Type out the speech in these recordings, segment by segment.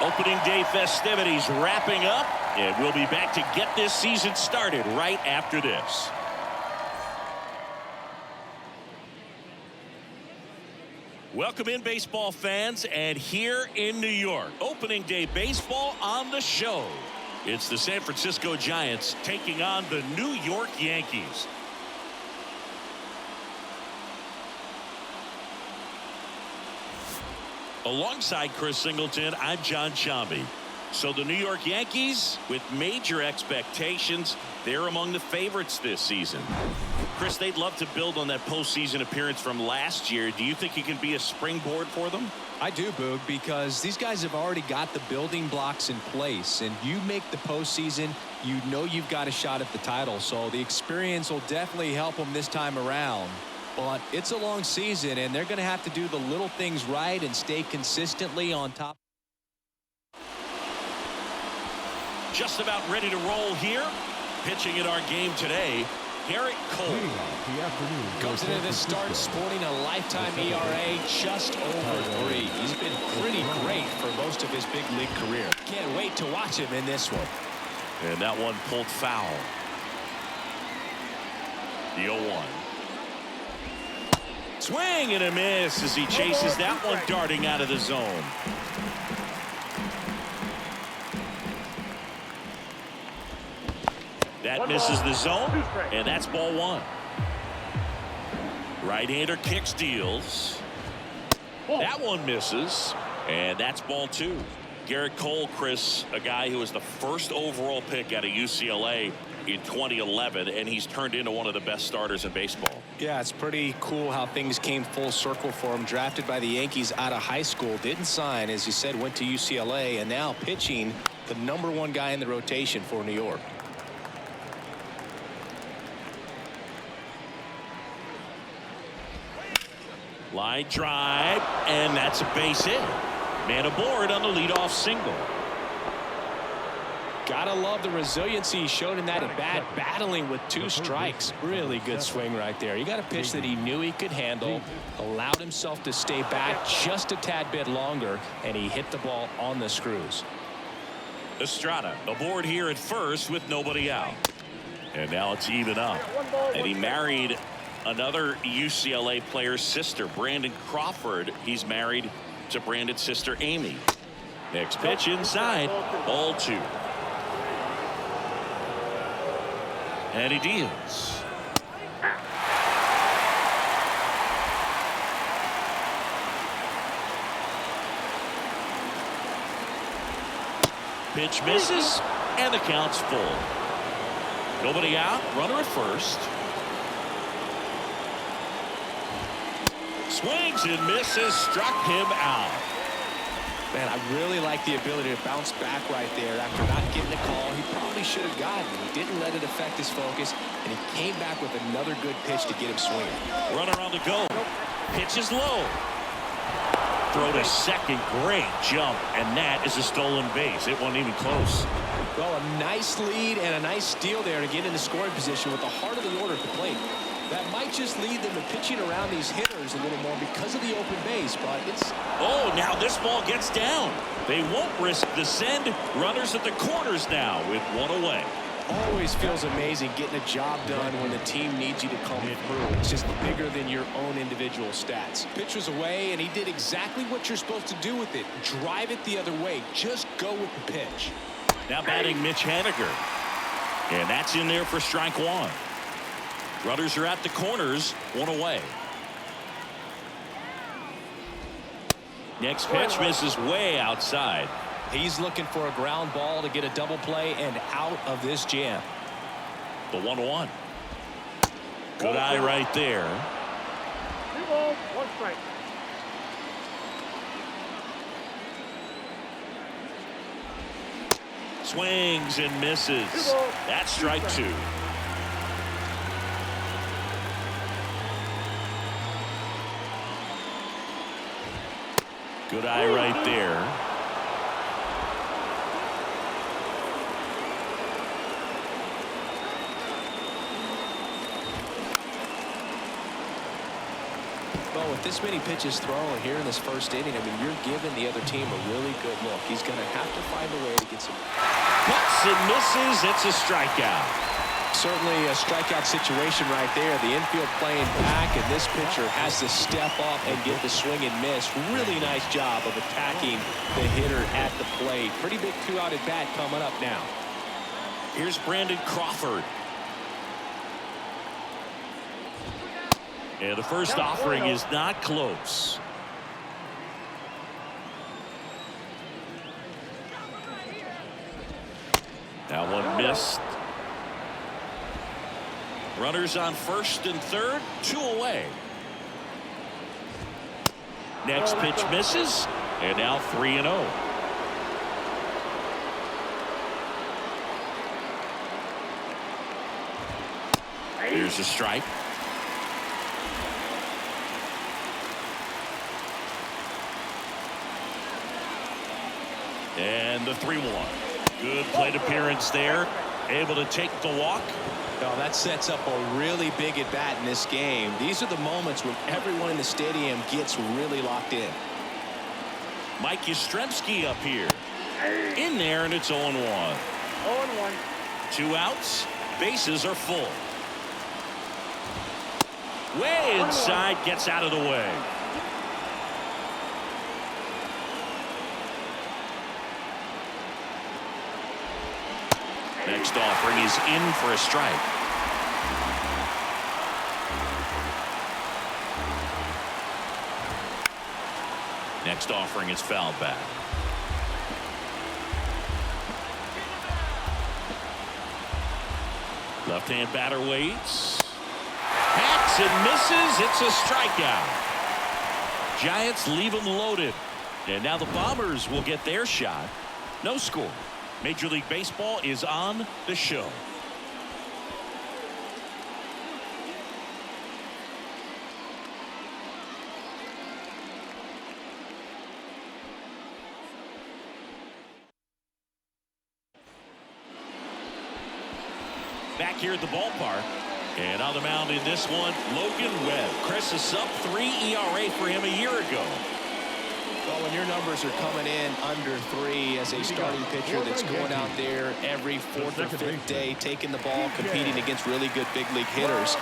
Opening day festivities wrapping up, and we'll be back to get this season started right after this. Welcome in, baseball fans, and here in New York, opening day baseball on the show. It's the San Francisco Giants taking on the New York Yankees. Alongside Chris Singleton, I'm John Chambi. So the New York Yankees, with major expectations, they're among the favorites this season. Chris, they'd love to build on that postseason appearance from last year. Do you think it can be a springboard for them? I do, Boog, because these guys have already got the building blocks in place, and you make the postseason, you know you've got a shot at the title. So the experience will definitely help them this time around. But it's a long season, and they're going to have to do the little things right and stay consistently on top. Just about ready to roll here. Pitching in our game today, Garrett Cole. Comes into this start sporting a lifetime ERA just over 3. He's been pretty great for most of his big league career. Can't wait to watch him in this one. And that one pulled foul. The 0-1. Swing and a miss as he chases that one darting out of the zone. That misses the zone, and that's ball 1. Right-hander kicks, deals. That one misses, and that's ball 2. Garrett Cole, Chris, a guy who was the first overall pick out of UCLA in 2011, and he's turned into one of the best starters in baseball. Yeah, it's pretty cool how things came full circle for him. Drafted by the Yankees out of high school, didn't sign, as you said, went to UCLA, and now pitching the #1 guy in the rotation for New York. Line drive, and that's a base hit. Man aboard on the leadoff single. Gotta love the resiliency he showed in that at bat, battling with 2 strikes. Really good swing right there. He got a pitch that he knew he could handle, allowed himself to stay back just a tad bit longer, and he hit the ball on the screws. Estrada aboard here at first with nobody out. And now it's even up. And he married another UCLA player's sister, Brandon Crawford. He's married to Brandon's sister, Amy. Next pitch inside, ball 2. And he deals. Pitch misses, and the count's full. Nobody out, runner at first. Swings and misses, struck him out. Man, I really like the ability to bounce back right there after not getting a call he probably should have gotten. He didn't let it affect his focus, and he came back with another good pitch to get him swinging. Runner on the go. Pitch is low. Throw to second. Great jump, and that is a stolen base. It wasn't even close. Well, a nice lead and a nice steal there to get into scoring position with the heart of the order at the plate. That might just lead them to pitching around these hitters a little more because of the open base, but it's... Oh, now this ball gets down. They won't risk the send. Runners at the corners now with 1 away. Always feels amazing getting a job done when the team needs you to come through. It's just bigger than your own individual stats. Pitch was away, and he did exactly what you're supposed to do with it. Drive it the other way. Just go with the pitch. Now batting Mitch Haniger. And that's in there for strike 1. Runners are at the corners, 1 away. Next pitch misses way outside. He's looking for a ground ball to get a double play and out of this jam. The 1-1. Good eye right there. 2 balls, 1 strike. Swings and misses. That's strike 2. Good eye right there. Well, with this many pitches thrown here in this first inning, I mean, you're giving the other team a really good look. He's going to have to find a way to get some. Cuts and misses. It's a strikeout. Certainly a strikeout situation right there. The infield playing back, and this pitcher has to step up and get the swing and miss. Really nice job of attacking the hitter at the plate. Pretty big two-out at bat coming up now. Here's Brandon Crawford. And the first offering is not close. That one missed. Runners on first and third, 2 away. Next pitch misses, and now 3-0. Here's a strike. And the 3-1. Good plate appearance there. Able to take the walk. Well, that sets up a really big at bat in this game. These are the moments when everyone in the stadium gets really locked in. Mike Yastrzemski up here. In there, and it's 0-1. 0-1. 2 outs. Bases are full. Way inside, gets out of the way. Next offering is in for a strike. Next offering is fouled back. Left-hand batter waits. Hacks and misses. It's a strikeout. Giants leave them loaded. And now the Bombers will get their shot. No score. Major League Baseball is on the show. Back here at the ballpark. And on the mound in this one, Logan Webb. Chris, a sub-3 ERA for him a year ago. Well, when your numbers are coming in under 3 as a starting pitcher that's going out there every 4th or 5th day, taking the ball, competing against really good big league hitters,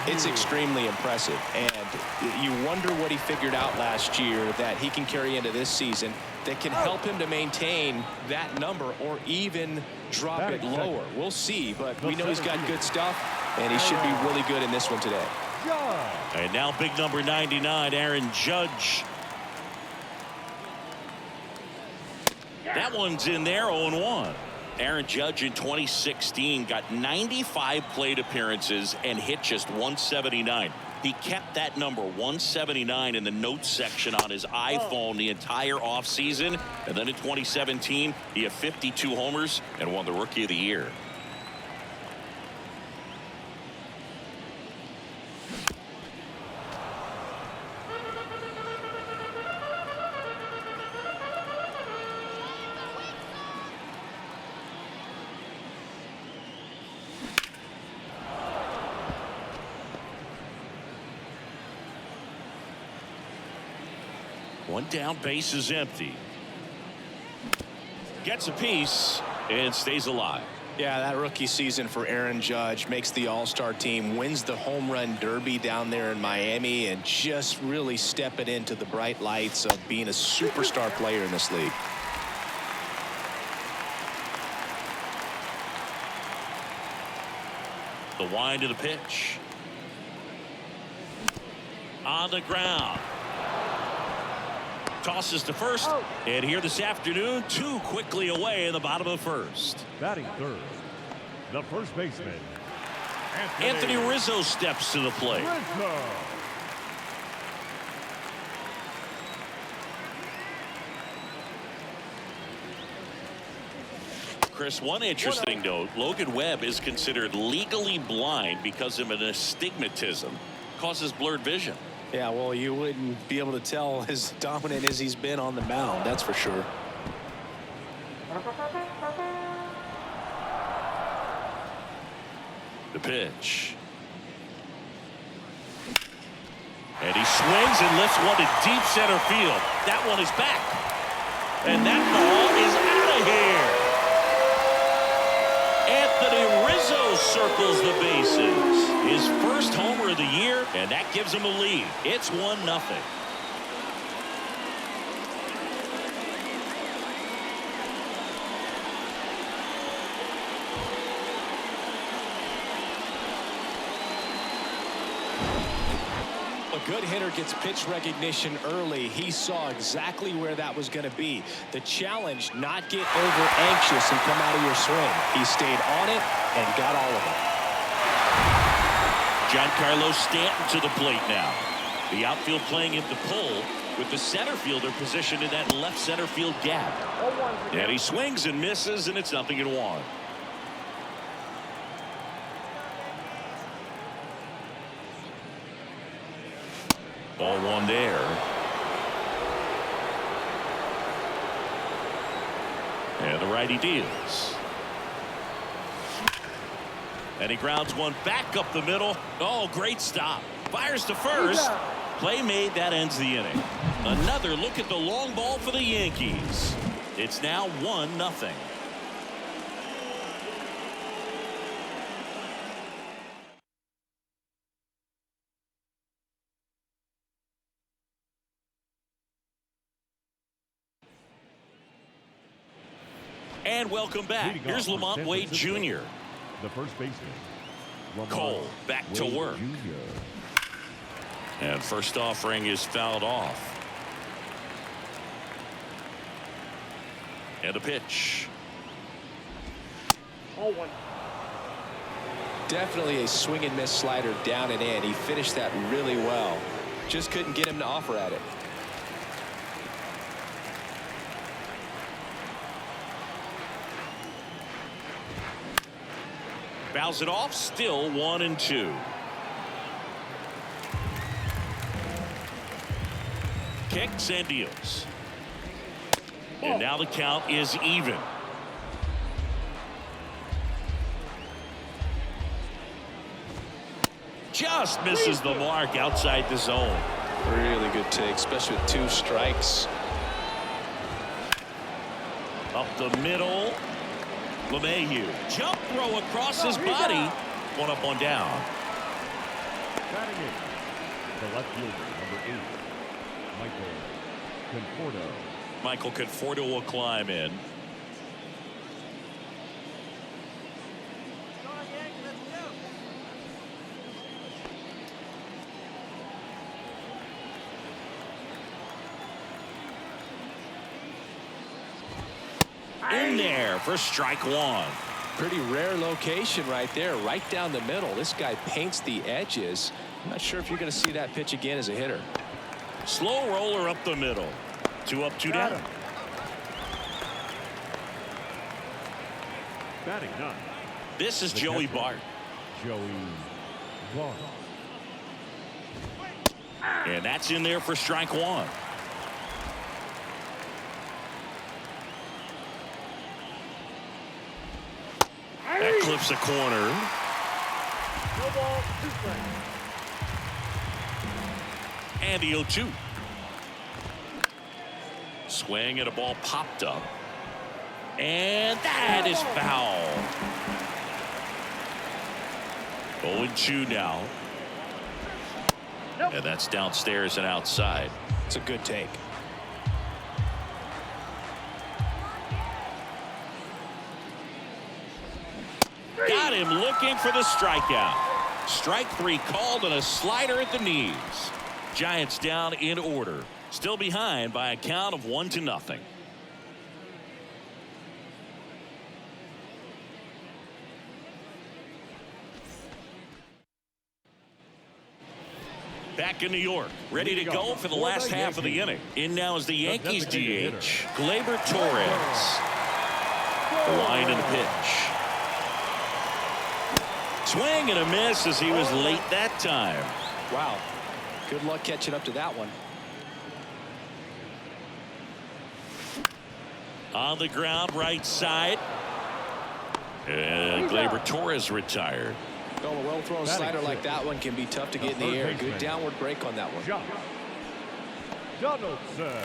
it's extremely impressive. And you wonder what he figured out last year that he can carry into this season that can help him to maintain that number or even drop it lower. We'll see, but we know he's got good stuff, and he should be really good in this one today. And now big number 99, Aaron Judge. That one's in there, 0-1. Aaron Judge in 2016 got 95 plate appearances and hit just 179. He kept that number 179 in the notes section on his iPhone the entire offseason. And then in 2017, he had 52 homers and won the Rookie of the Year. One down, base is empty. Gets a piece and stays alive. Yeah, that rookie season for Aaron Judge makes the All-Star team, wins the home run derby down there in Miami, and just really stepping into the bright lights of being a superstar player in this league. The wind of the pitch. On the ground. Tosses to first, and here this afternoon, 2 quickly away in the bottom of the first. Batting third, the first baseman, Anthony Rizzo steps to the plate. Rizzo. Chris, one interesting note, Logan Webb is considered legally blind because of an astigmatism. Causes blurred vision. Yeah, well, you wouldn't be able to tell as dominant as he's been on the mound, that's for sure. The pitch. And he swings and lifts one to deep center field. That one is back. And that ball is out of here. Anthony Rizzo circles the bases. His first homer of the year, and that gives him a lead. It's 1-0. A good hitter gets pitch recognition early. He saw exactly where that was going to be. The challenge, not get over anxious and come out of your swing. He stayed on it and got all of it. Giancarlo Stanton to the plate now. The outfield playing at the pole with the center fielder positioned in that left center field gap. And he swings and misses, and it's 0-1. 0-1 there. And the righty deals. And he grounds one back up the middle. Oh, great stop. Fires to first. Play made. That ends the inning. Another look at the long ball for the Yankees. It's now 1-0. And welcome back. Here's Lamont Wade Jr. The first baseman, Lamont Cole back to Wade work. Jr. And first offering is fouled off. And a pitch. 0-1. Definitely a swing and miss slider down and in. He finished that really well. Just couldn't get him to offer at it. Fouls it off. Still 1-2. Kicks and deals. And now the count is even. Just misses the mark outside the zone. Really good take, especially with 2 strikes. Up the middle. LeMahieu. Jump throw across his body. 1 up, 1 down. Batting in, the left fielder, number 8, Michael Conforto. Michael Conforto will climb in. In there for strike 1. Pretty rare location right there, right down the middle. This guy paints the edges. I'm not sure if you're going to see that pitch again as a hitter. Slow roller up the middle. 2 up, 2 down. Batting 9. This is Joey Bart. Joey Bart. And that's in there for strike 1. That clips a corner. No ball, 2 strikes. And the 0-2. Swing and a ball popped up. And that is foul. 0-2 now. And that's downstairs and outside. It's a good take. Got him looking for the strikeout. Strike 3 called and a slider at the knees. Giants down in order. Still behind by a count of 1-0. Back in New York, ready to go for the last half of the inning. In now is the Yankees DH, Gleyber Torres. The line and the pitch. Swing and a miss as he was late that time. Wow. Good luck catching up to that one. On the ground, right side. And Gleyber Torres retired. Oh, a well-thrown slider like that one can be tough to get in the air. Good downward break on that one. Josh Donaldson.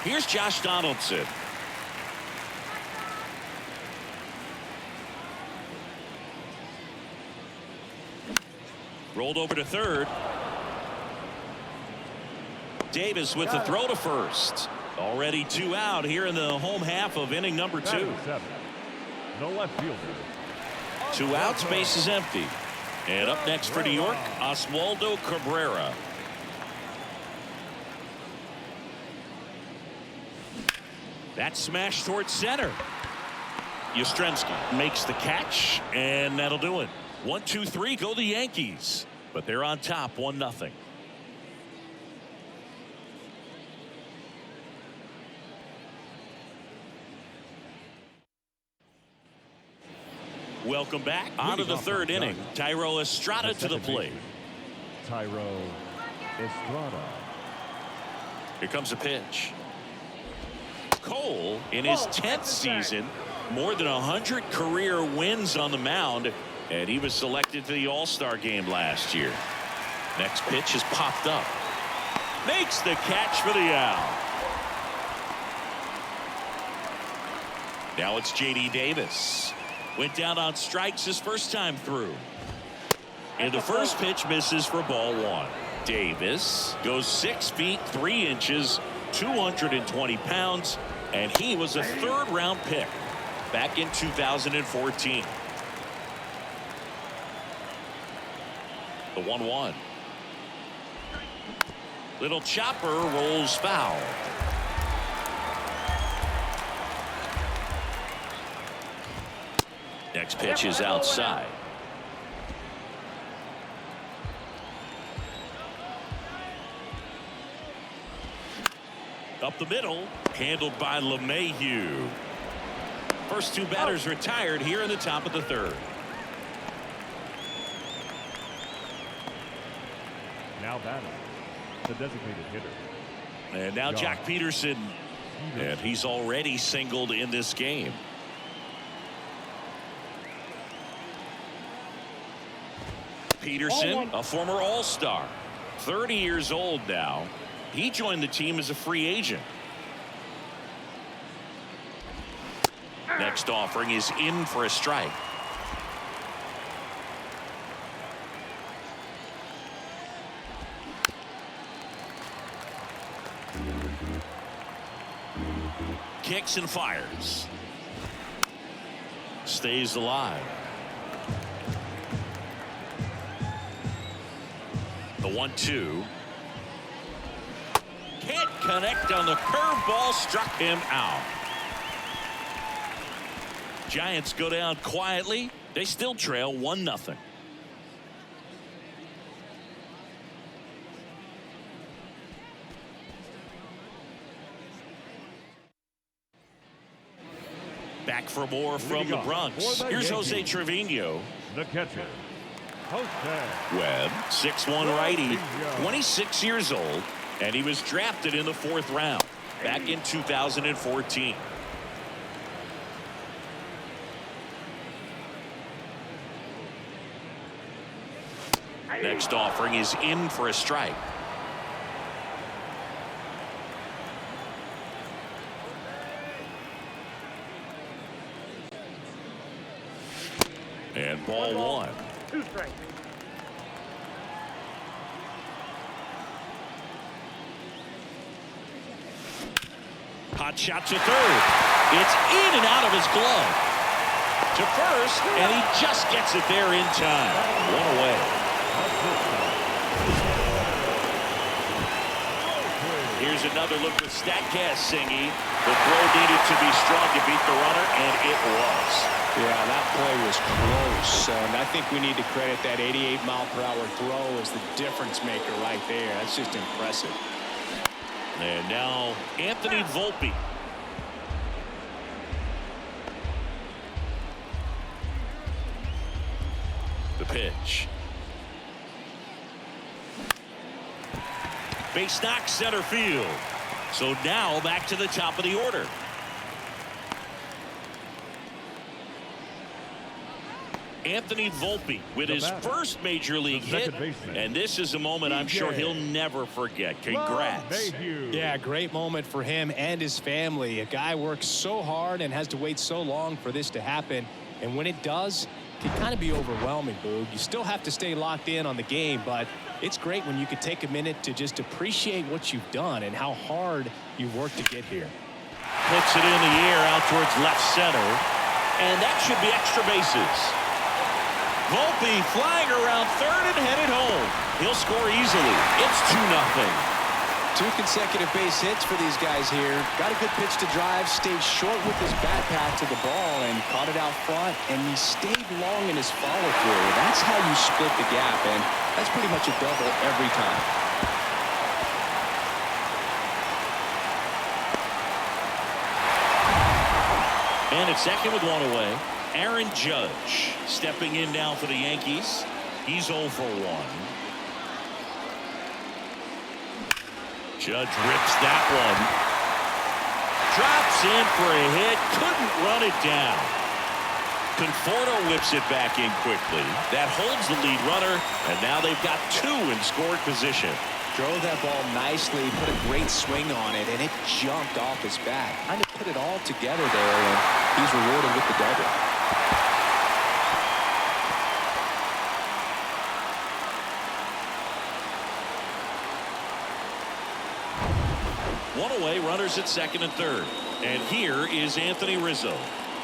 Here's Josh Donaldson. Rolled over to third. Davis with the throw to first. Already 2 out here in the home half of inning number 2. The left fielder. 2 outs, base is empty. And up next for New York, Oswaldo Cabrera. That smash towards center. Yastrzemski makes the catch, and that'll do it. 1, 2, 3 go the Yankees, but they're on top 1-0. Welcome back. On to the third inning. Thairo Estrada to the plate. Thairo Estrada. Here comes a pitch. Cole, in his 10th season, more than 100 career wins on the mound, and he was selected to the All-Star game last year. Next pitch is popped up. Makes the catch for the out. Now it's J.D. Davis. Went down on strikes his first time through. And the first pitch misses for ball 1. Davis goes 6 feet 3 inches, 220 pounds, and he was a 3rd-round pick back in 2014. The 1-1. Little chopper rolls foul. Next pitch is outside. Up the middle, handled by LeMahieu. First 2 batters retired here in the top of the 3rd. Now batting, the designated hitter. And now Jack Peterson, and he's already singled in this game. Peterson, a former All-Star, 30 years old now. He joined the team as a free agent. Next offering is in for a strike. Kicks and fires. Stays alive. The 1-2. Can't connect on the curveball, struck him out. Giants go down quietly. They still trail 1-0. Back for more from the Bronx. Here's Jose Trevino. The catcher, Jose. Webb, 6'1" righty, 26 years old, and he was drafted in the 4th round back in 2014. Next offering is in for a strike. And ball 1. 2 strikes. Hot shot to third. It's in and out of his glove. To first, and he just gets it there in time. 1 away. Here's another look with StatCast singing. The throw needed to be strong to beat the runner, and it was. Yeah, that play was close, and I think we need to credit that 88-mile-per-hour throw as the difference maker right there. That's just impressive. And now Anthony Volpe. The pitch. Base knock center field. So now back to the top of the order. Anthony Volpe with his first major league hit, and this is a moment I'm sure he'll never forget. Congrats. Yeah, great moment for him and his family. A guy works so hard and has to wait so long for this to happen, and when it does, it can kind of be overwhelming, Boog. You still have to stay locked in on the game, but it's great when you could take a minute to just appreciate what you've done and how hard you've worked to get here. Puts it in the air out towards left center, and that should be extra bases. Volpe flying around third and headed home. He'll score easily. It's 2-0. 2 consecutive base hits for these guys here. Got a good pitch to drive, stayed short with his bat path to the ball and caught it out front, and he stayed long in his follow through. That's how you split the gap, and that's pretty much a double every time. And at second with one away, Aaron Judge stepping in now for the Yankees. He's 0 for 1. Judge rips that one. Drops in for a hit. Couldn't run it down. Conforto whips it back in quickly. That holds the lead runner, and now they've got 2 in scoring position. Drove that ball nicely, put a great swing on it, and it jumped off his bat. Kind of put it all together there, and he's rewarded with the double. One away, runners at second and third. And here is Anthony Rizzo.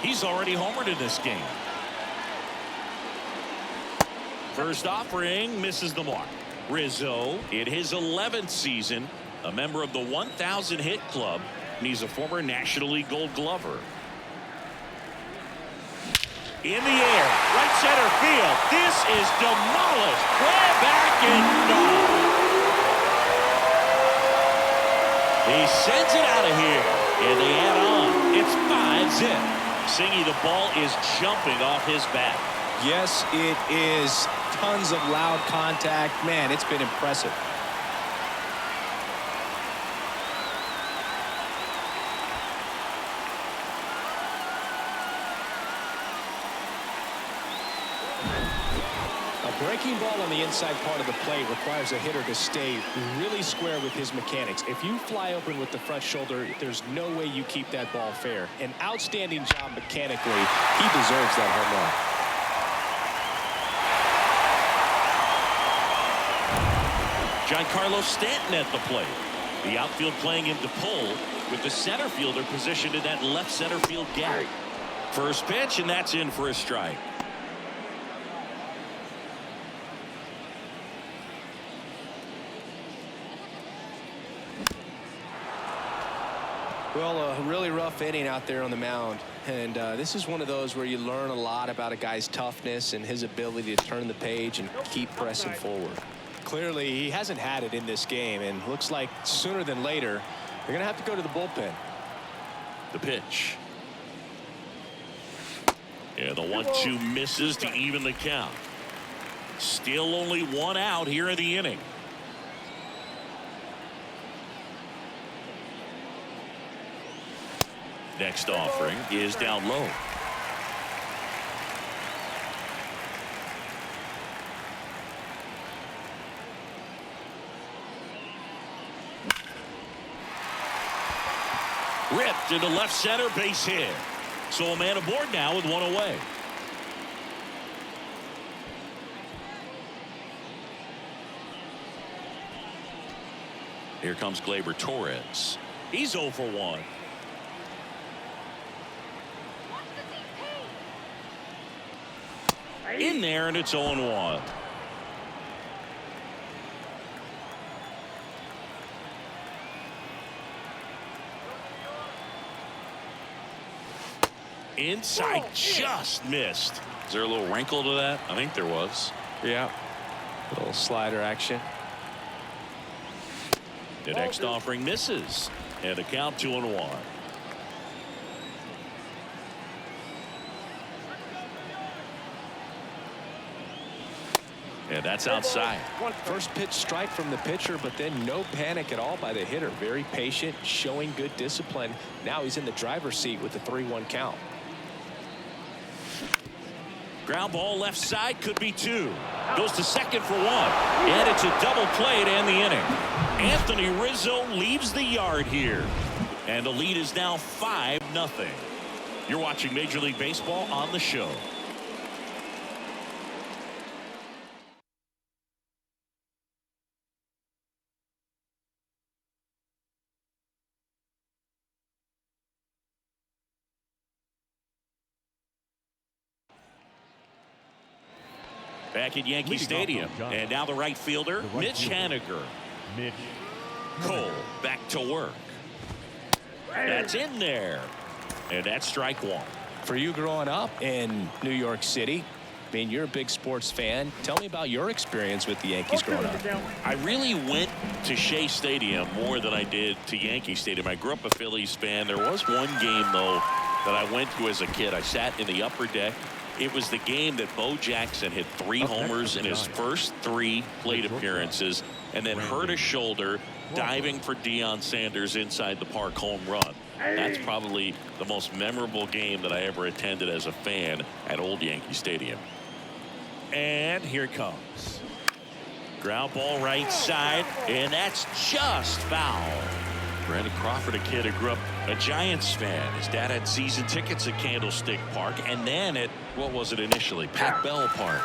He's already homered in this game. First offering misses the mark. Rizzo in his 11th season, a member of the 1,000 hit club, and he's a former National League Gold Glover. In the air, right center field. This is demolished. Way back and gone. He sends it out of here, and they add on. It's 5-zip. Singy, the ball is jumping off his bat. Yes, it is. Tons of loud contact. Man, it's been impressive. A breaking ball on the inside part of the plate requires a hitter to stay really square with his mechanics. If you fly open with the front shoulder, there's no way you keep that ball fair. An outstanding job mechanically. He deserves that home run. Giancarlo Stanton at the plate. The outfield playing him to pull with the center fielder positioned in that left center field gap. First pitch, and that's in for a strike. Well, a really rough inning out there on the mound. And this is one of those where you learn a lot about a guy's toughness and his ability to turn the page and keep pressing forward. Clearly, he hasn't had it in this game, and looks like sooner than later, they're going to have to go to the bullpen. The pitch. Yeah, the 1-2 misses to even the count. Still only 1 out here in the inning. Next offering is down low. Ripped into left center, base hit. So a man aboard now with 1 away. Here comes Gleyber Torres. He's 0 for 1. In there, and it's 0-1. Inside, just missed. Is there a little wrinkle to that? I think there was. Yeah. A little slider action. The next offering misses. And a count 2-1. And that's outside. First pitch strike from the pitcher, but then no panic at all by the hitter. Very patient, showing good discipline. Now he's in the driver's seat with the 3-1 count. Ground ball left side, could be 2. Goes to second for 1. And it's a double play to end the inning. Anthony Rizzo leaves the yard here. And the lead is now 5-0. You're watching Major League Baseball on the show. Back at Yankee Stadium. And now the right fielder, Mitch Haniger. Cole back to work. That's in there. And that's strike 1. For you growing up in New York City, I mean, you're a big sports fan. Tell me about your experience with the Yankees growing up. I really went to Shea Stadium more than I did to Yankee Stadium. I grew up a Phillies fan. There was one game, though, that I went to as a kid. I sat in the upper deck. It was the game that Bo Jackson hit 3 homers in his first 3 plate appearances and then hurt his shoulder diving for Deion Sanders inside the park home run. That's probably the most memorable game that I ever attended as a fan at Old Yankee Stadium. And here it comes. Ground ball right side, and that's just foul. Brandon Crawford, a kid who grew up a Giants fan. His dad had season tickets at Candlestick Park and then at, what was it initially, Pat Bell Park.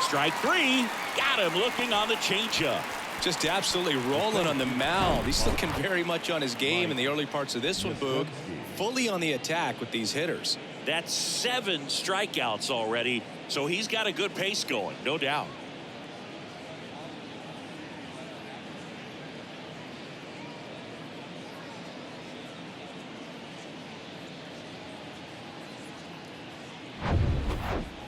Strike 3. Got him looking on the changeup. Just absolutely rolling on the mound. He's looking very much on his game in the early parts of this one, Boog. Fully on the attack with these hitters. That's 7 strikeouts already, so he's got a good pace going, no doubt.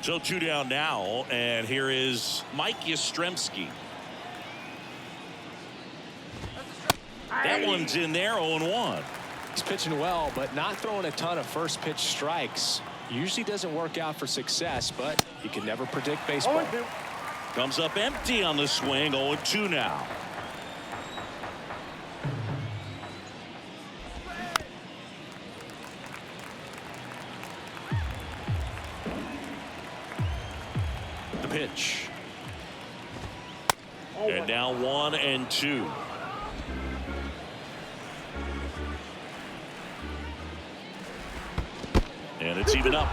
So 2 down now, and here is Mike Yastrzemski. That one's in there, 0-1. He's pitching well, but not throwing a ton of first pitch strikes. Usually doesn't work out for success, but you can never predict baseball. Comes up empty on the swing, 0-2 now. The pitch. And now 1-2. And it's even up.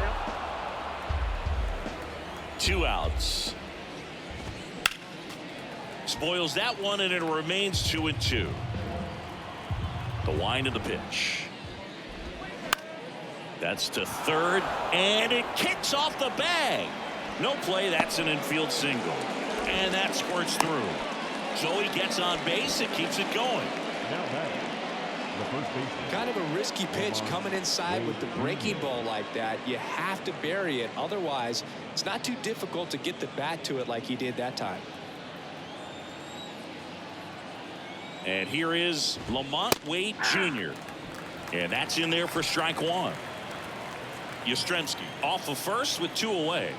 2 outs. Spoils that one, and it remains 2-2. The wind of the pitch. That's to third, and it kicks off the bag. No play. That's an infield single, and that squirts through. So he gets on base and keeps it going. Kind of a risky pitch coming inside with the breaking ball like that. You have to bury it. Otherwise, it's not too difficult to get the bat to it like he did that time. And here is Lamont Wade Jr. And that's in there for strike 1. Yastrzemski off of first with 2 away.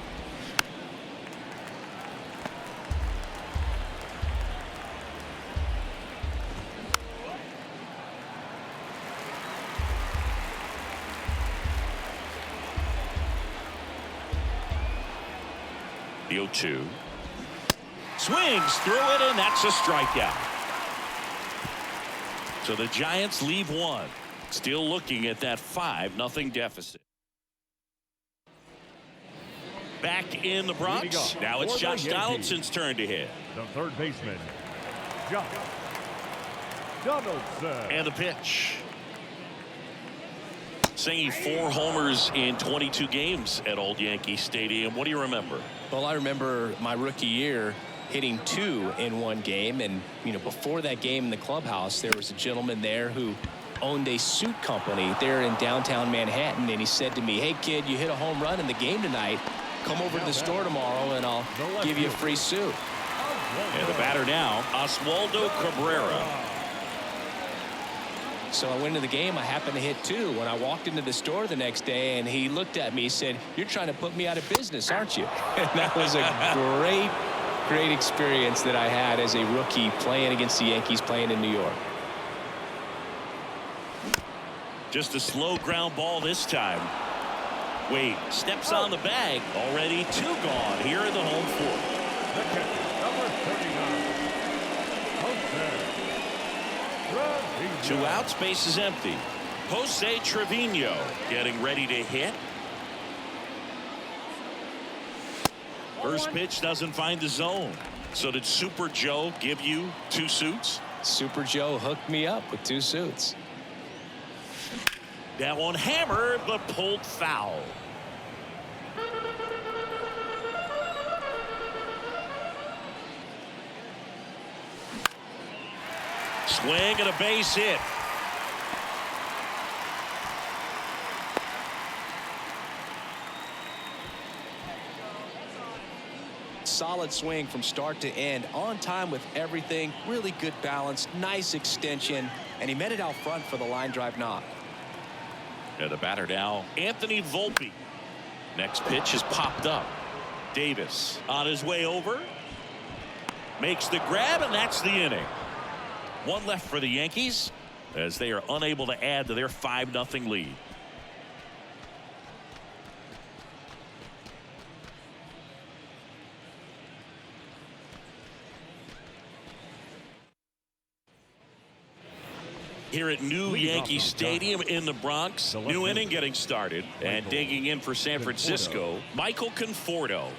The 0-2. Swings through it, and that's a strikeout. So the Giants leave 1. Still looking at that 5-0 deficit. Back in the Bronx. Now it's Josh Donaldson's turn to hit. The third baseman, Josh Donaldson. And the pitch. Saying 4 homers in 22 games at Old Yankee Stadium. What do you remember? Well, I remember my rookie year hitting 2 in one game. And, you know, before that game in the clubhouse, there was a gentleman there who owned a suit company there in downtown Manhattan. And he said to me, hey, kid, you hit a home run in the game tonight. Come over to the store tomorrow and I'll give you a free suit. And the batter now, Oswaldo Cabrera. So I went to the game. I happened to hit 2 when I walked into the store the next day, and he looked at me and said, you're trying to put me out of business, aren't you? And that was a great experience that I had as a rookie playing against the Yankees, playing in New York. Just a slow ground ball this time. Wade steps on the bag. Already 2 gone here in the home fourth. The catcher, number 39. 2 outs, base is empty. Jose Trevino getting ready to hit. First pitch doesn't find the zone. So did Super Joe give you 2 suits? Super Joe hooked me up with 2 suits. That one hammered but pulled foul. Swing and a base hit. Solid swing from start to end, on time with everything, really good balance, nice extension, and he met it out front for the line drive knock. And the batter now, Anthony Volpe. Next pitch is popped up. Davis on his way over. Makes the grab, and that's the inning. 1 left for the Yankees as they are unable to add to their 5-0 lead. Here at New Yankee Stadium in the Bronx, new inning getting started, and digging in for San Francisco, Michael Conforto.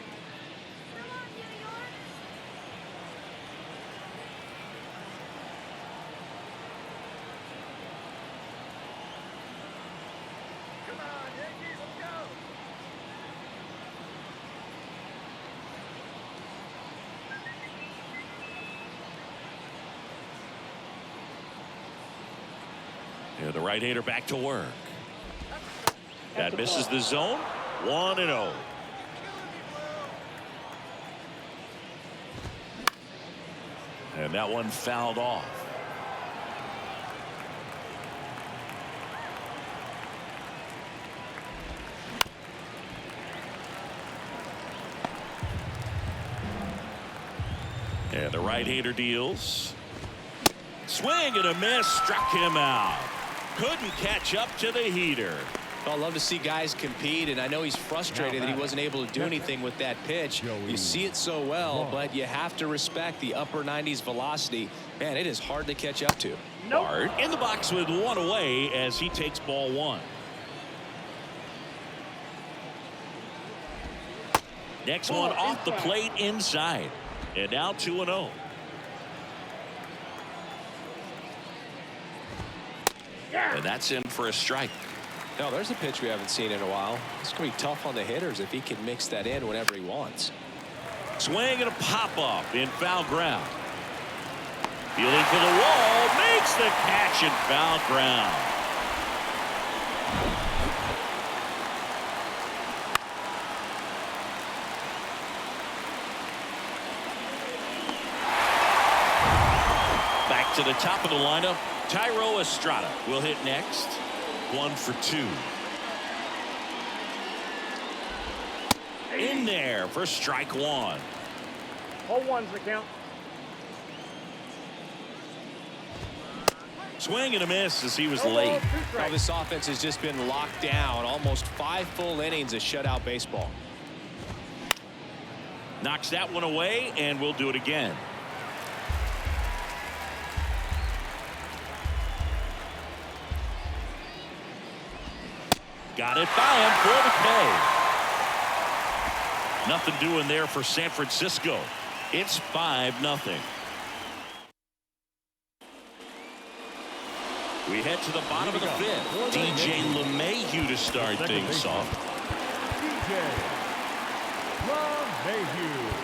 Yeah, the right-hander back to work. That misses the zone. 1-0. And that one fouled off. And the right-hander deals. Swing and a miss, struck him out. Couldn't catch up to the heater. Well, I love to see guys compete, and I know he's frustrated that he wasn't able to do anything with that pitch. You see it so well, but you have to respect the upper 90s velocity. Man, it is hard to catch up to. Bard in the box with 1 away as he takes ball 1. Next one off the plate inside. And now 2-0. And that's in for a strike. Now there's a pitch we haven't seen in a while. It's going to be tough on the hitters if he can mix that in whenever he wants. Swing and a pop-up in foul ground. Fielding for the wall, makes the catch in foul ground. Back to the top of the lineup. Tyro Estrada will hit next. 1 for 2. In there for strike 1. All ones the count. Swing and a miss as he was late. Well, this offense has just been locked down. Almost 5 full innings of shutout baseball. Knocks that one away, and we'll do it again. Got it by him for the K. Nothing doing there for San Francisco. It's 5-0. We head to the bottom of the 5th. DJ LeMahieu to start things off. DJ LeMahieu.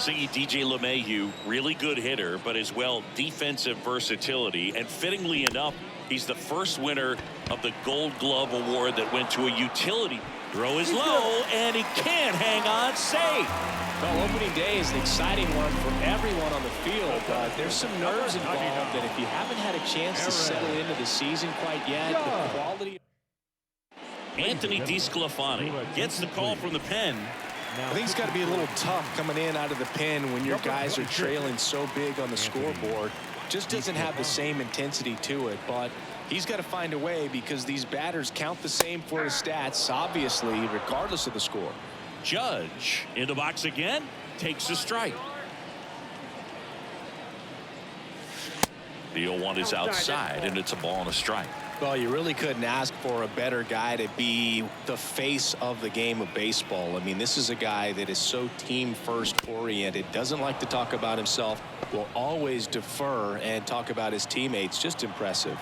See, DJ LeMahieu, really good hitter, but as well defensive versatility. And fittingly enough, he's the first winner of the Gold Glove Award that went to a utility. Throw is low, and he can't hang on safe. Well, opening day is an exciting one for everyone on the field, but there's some nerves involved, and if you haven't had a chance to settle into the season quite yet, the quality. Anthony DeSclafani gets the call from the pen. I think it's got to be a little tough coming in out of the pen when your guys are trailing so big on the scoreboard. just doesn't have the same intensity to it, but he's got to find a way because these batters count the same for his stats, obviously, regardless of the score. Judge in the box again, takes a strike. The 0-1 is outside, and it's a ball and a strike. Well, you really couldn't ask for a better guy to be the face of the game of baseball. I mean, this is a guy that is so team first oriented, doesn't like to talk about himself, will always defer and talk about his teammates. Just impressive.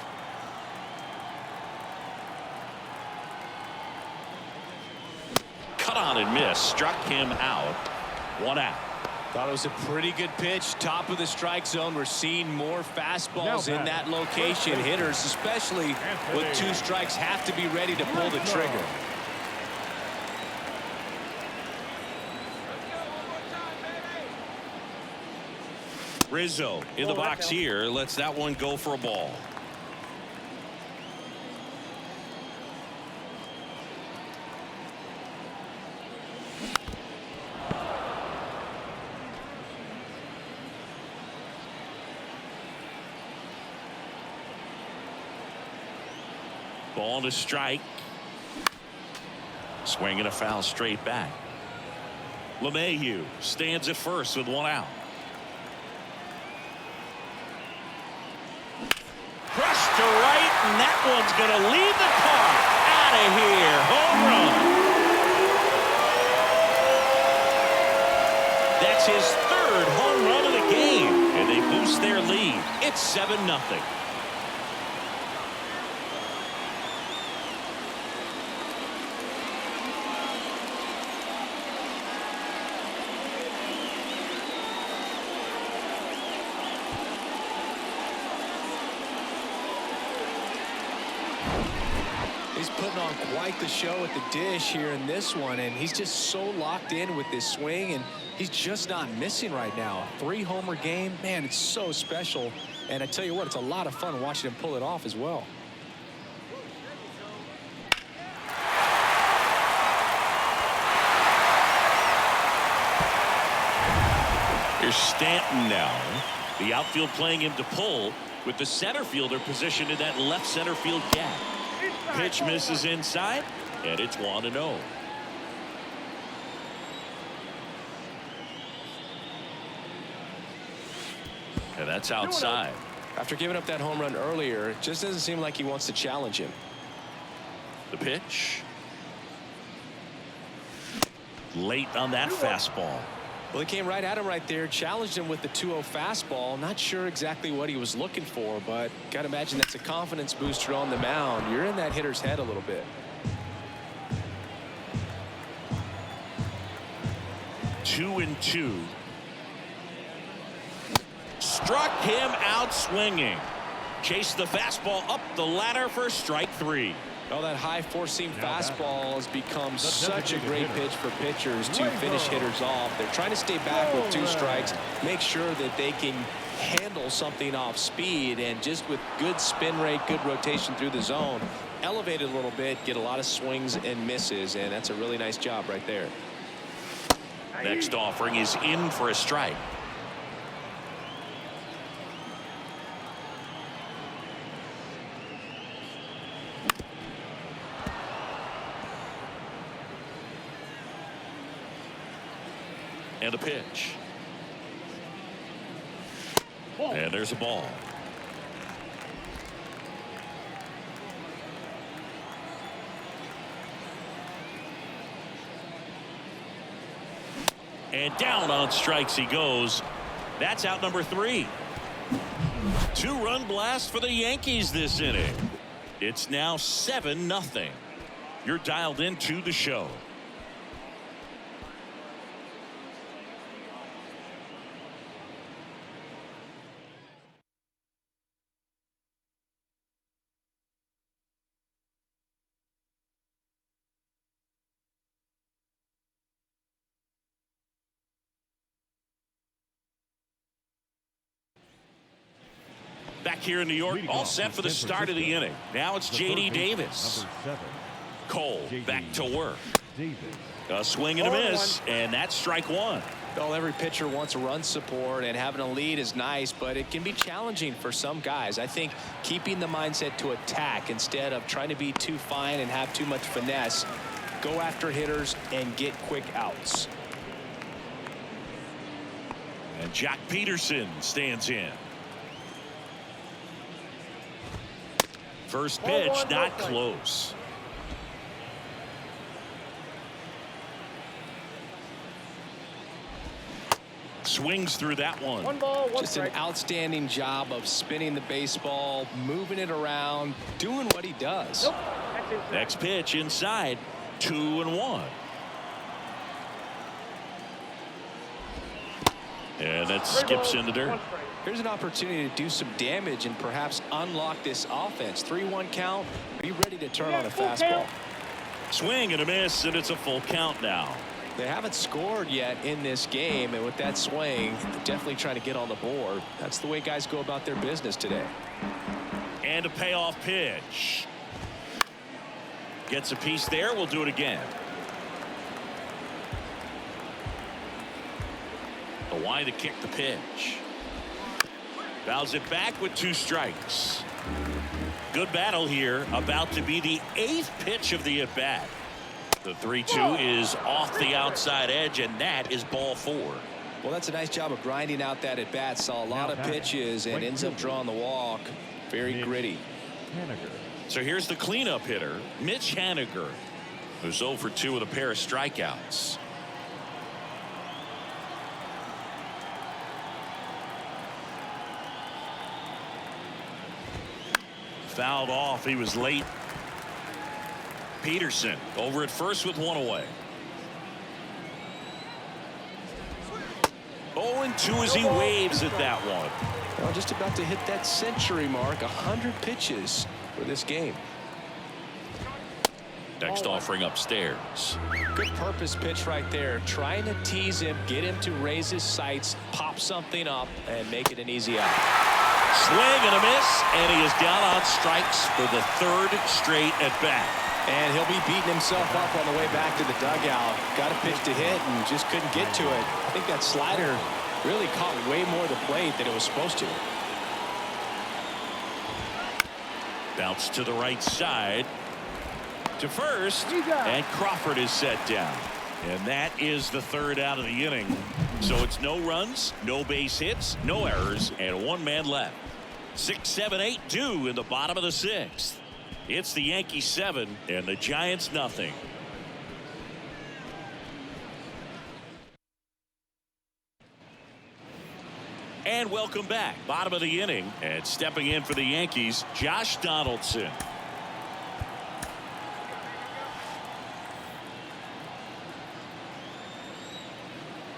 Cut on and miss, struck him out. 1 out. Thought it was a pretty good pitch. Top of the strike zone. We're seeing more fastballs in that location. Hitters, especially with 2 strikes, have to be ready to pull the trigger. Rizzo in the box here, lets that one go for a ball. Ball to strike. Swing and a foul straight back. LeMahieu stands at first with 1 out. Crushed to right, and that one's going to leave the park. Out of here. Home run. That's his 3rd home run of the game, and they boost their lead. It's 7-0. He's putting on quite the show at the dish here in this one, and he's just so locked in with this swing, and he's just not missing right now. 3-homer game, man, it's so special. And I tell you what, it's a lot of fun watching him pull it off as well. Here's Stanton now. The outfield playing him to pull, with the center fielder positioned in that left center field gap. Pitch misses inside, and it's 1-0. And that's outside. After giving up that home run earlier, it just doesn't seem like he wants to challenge him. The pitch. Late on that fastball. Well, he came right at him right there, challenged him with the 2-0 fastball. Not sure exactly what he was looking for, but got to imagine that's a confidence booster on the mound. You're in that hitter's head a little bit. 2-2. Struck him out swinging. Chased the fastball up the ladder for strike 3. Oh, that high four-seam fastball has become such a great pitch for pitchers to finish hitters off. They're trying to stay back with 2 strikes, make sure that they can handle something off speed, and just with good spin rate, good rotation through the zone, elevate it a little bit, get a lot of swings and misses, and that's a really nice job right there. Next offering is in for a strike. And a pitch. And there's a ball. And down on strikes he goes. That's out number 3. 2-run blast for the Yankees this inning. It's now 7-0. You're dialed into the show. Back here in New York, all set for the start of the inning. Now it's J.D. Davis. Cole back to work. A swing and a miss, and that's strike 1. Well, every pitcher wants run support, and having a lead is nice, but it can be challenging for some guys. I think keeping the mindset to attack instead of trying to be too fine and have too much finesse, go after hitters and get quick outs. And Jack Peterson stands in. First pitch, not close. Swings through that one. One ball, one Just an strike. outstanding job of spinning the baseball, moving it around, doing what he does. Nope. That's inside. Next pitch inside, 2-1. And that Three skips balls, in the dirt. one strike. Here's an opportunity to do some damage and perhaps unlock this offense. 3-1 count. Be ready to turn on a full fastball. count. Swing and a miss, and it's a full count now. They haven't scored yet in this game, and with that swing, definitely trying to get on the board. That's the way guys go about their business today. And a payoff pitch. Gets a piece there. We'll do it again. The wind to kick the pitch. Fouls it back with 2 strikes. Good battle here. About to be the 8th pitch of the at-bat. The 3-2 is off the outside edge, and that is ball 4. Well, that's a nice job of grinding out that at-bat. Saw a lot of pitches and ends up drawing the walk. Very gritty. Haniger. So here's the cleanup hitter, Mitch Haniger, who's 0 for 2 with a pair of strikeouts. Fouled off. He was late. Peterson over at first with 1 away. 0-2 as he waves at that one. Well, just about to hit that century mark. 100 pitches for this game. Next offering upstairs. Good purpose pitch right there. Trying to tease him, get him to raise his sights, pop something up, and make it an easy out. Swing and a miss, and he is down on strikes for the 3rd straight at bat. And he'll be beating himself up on the way back to the dugout. Got a pitch to hit and just couldn't get to it. I think that slider really caught way more of the plate than it was supposed to. Bounce to the right side. To first, and Crawford is set down. And that is the 3rd out of the inning. So it's no runs, no base hits, no errors, and 1 man left. 6, 7, 8 due in the bottom of the 6th. It's the Yankees 7 and the Giants nothing. And welcome back. Bottom of the inning, and stepping in for the Yankees, Josh Donaldson.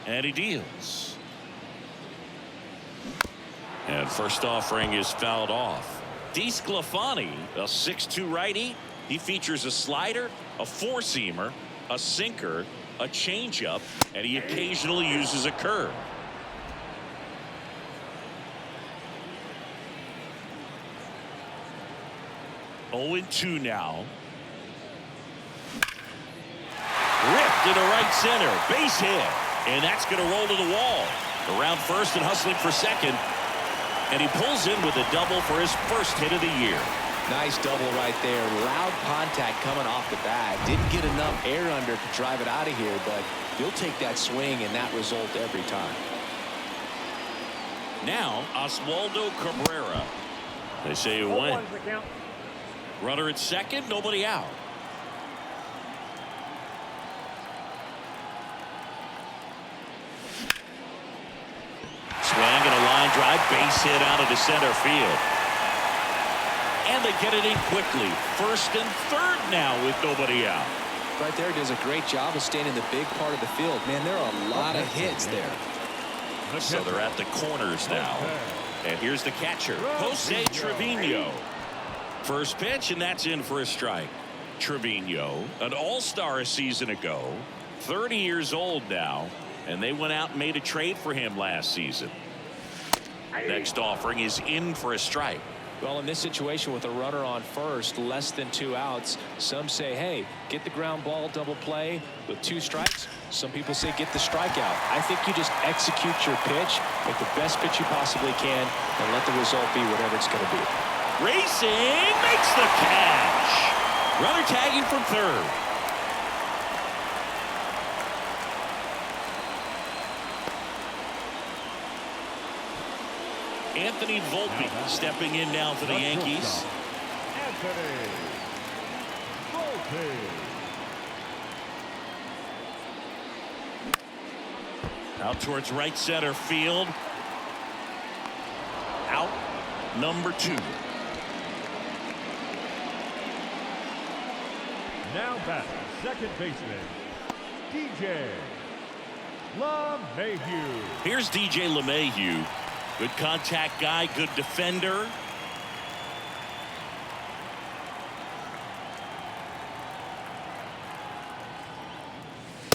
And he deals. And first offering is fouled off. DeSclafani, a 6'2 righty. He features a slider, a 4-seamer, a sinker, a changeup, and he occasionally uses a curve. Oh, 2 now. Ripped into right center. Base hit. And that's going to roll to the wall. Around first and hustling for second. And he pulls in with a double for his first hit of the year. Nice double right there. Loud contact coming off the bat. Didn't get enough air under to drive it out of here, but you'll take that swing and that result every time. Now, Oswaldo Cabrera. They say he went. Runner at second, nobody out. Swing and a line drive, base hit out into center field. And they get it in quickly. First and third now with nobody out. Right there does a great job of staying in the big part of the field. Man, there are a lot of hits there. So they're at the corners now. And here's the catcher, Jose Trevino. First pitch, and that's in for a strike. Trevino, an all-star a season ago, 30 years old now, and they went out and made a trade for him last season. Next offering is in for a strike. Well, in this situation with a runner on first, less than 2 outs, some say, hey, get the ground ball, double play with 2 strikes. Some people say get the strikeout. I think you just execute your pitch, make the best pitch you possibly can, and let the result be whatever it's going to be. Racing makes the catch. Runner tagging from third. Anthony Volpe stepping in now for the Yankees. Anthony Volpe. Out towards right center field. Out number 2. Now back, second baseman, DJ LeMahieu. Here's DJ LeMahieu. Good contact guy, good defender.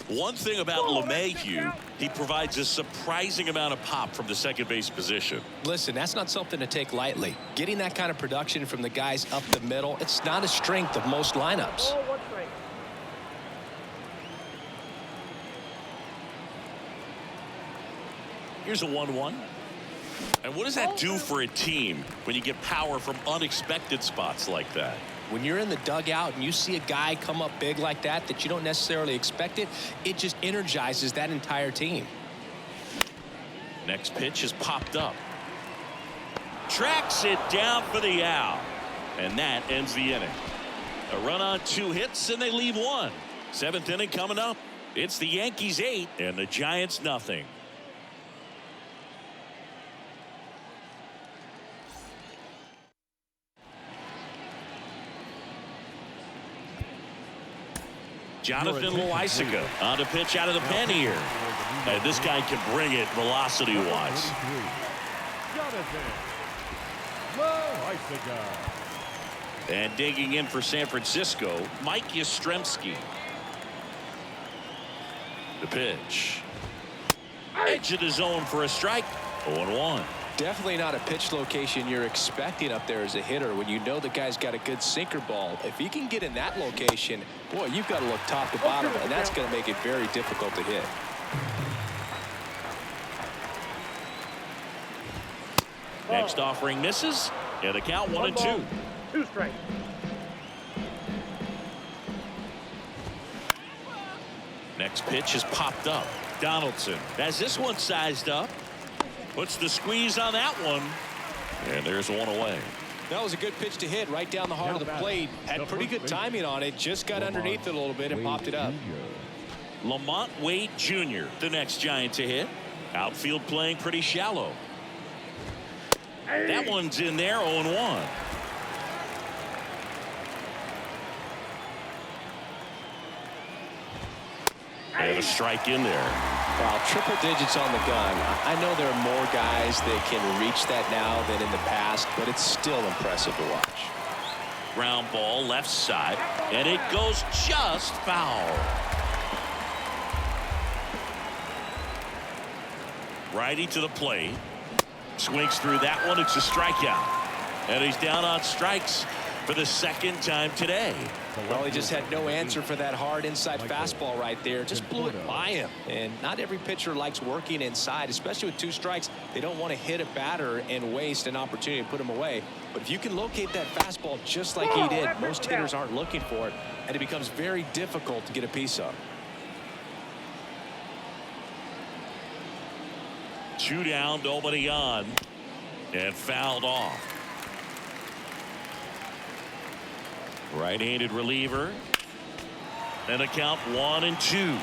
One thing about LeMahieu, he provides a surprising amount of pop from the second base position. Listen, that's not something to take lightly. Getting that kind of production from the guys up the middle, it's not a strength of most lineups. Here's a 1-1. And what does that do for a team when you get power from unexpected spots like that? When you're in the dugout and you see a guy come up big like that you don't necessarily expect it just energizes that entire team. Next pitch is popped up. Tracks it down for the out. And that ends the inning. A run on 2 hits and they leave 1. 7th inning coming up. It's the Yankees 8 and the Giants nothing. Jonathan Loaisiga on the pitch out of the pen here. And this guy can bring it velocity-wise. Jonathan Loaisiga. And digging in for San Francisco, Mike Yastrzemski. The pitch. Edge of the zone for a strike. 0-1. Definitely not a pitch location you're expecting up there as a hitter when you know the guy's got a good sinker ball. If he can get in that location, boy, you've got to look top to bottom, and that's going to make it very difficult to hit. Next offering misses, and the count 1-2. 2 strikes. Next pitch is popped up. Donaldson has this one sized up. Puts the squeeze on that one. And there's 1 away. That was a good pitch to hit right down the heart of the plate. Had pretty good timing on it. Just got underneath it a little bit and popped it up. Lamont Wade Jr., the next Giant to hit. Outfield playing pretty shallow. That one's in there, 0-1. And a strike in there. Wow, triple digits on the gun. I know there are more guys that can reach that now than in the past, but it's still impressive to watch. Ground ball left side, and it goes just foul. Righty to the plate. Swings through that one. It's a strikeout. And he's down on strikes for the 2nd time today. Well, he just had no answer for that hard inside fastball right there. Just blew it by him. And not every pitcher likes working inside, especially with 2 strikes. They don't want to hit a batter and waste an opportunity to put him away. But if you can locate that fastball just like he did, most hitters aren't looking for it, and it becomes very difficult to get a piece of. 2 down, nobody on, and fouled off. Right-handed reliever, and a count 1-2.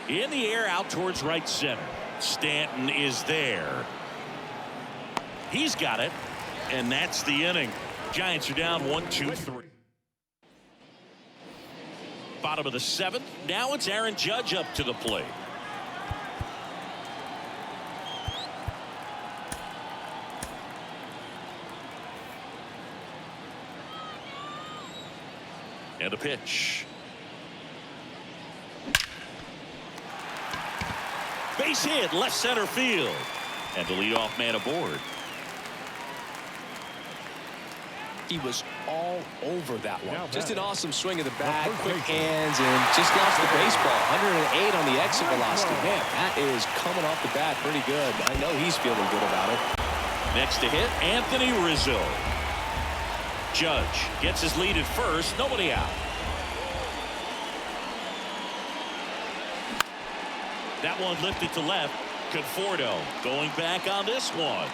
In the air out towards right center. Stanton is there. He's got it, and that's the inning. Giants are down 1-2-3. Bottom of the 7th. Now it's Aaron Judge up to the plate. And a pitch. Base hit, left center field. And the leadoff man aboard. He was all over that one. Just an awesome swing of the bat, quick hands, and just lost the baseball. 108 on the exit velocity. Man, that is coming off the bat pretty good. I know he's feeling good about it. Next to hit, Anthony Rizzo. Judge gets his lead at first, nobody out. That one lifted to left. Conforto going back on this one.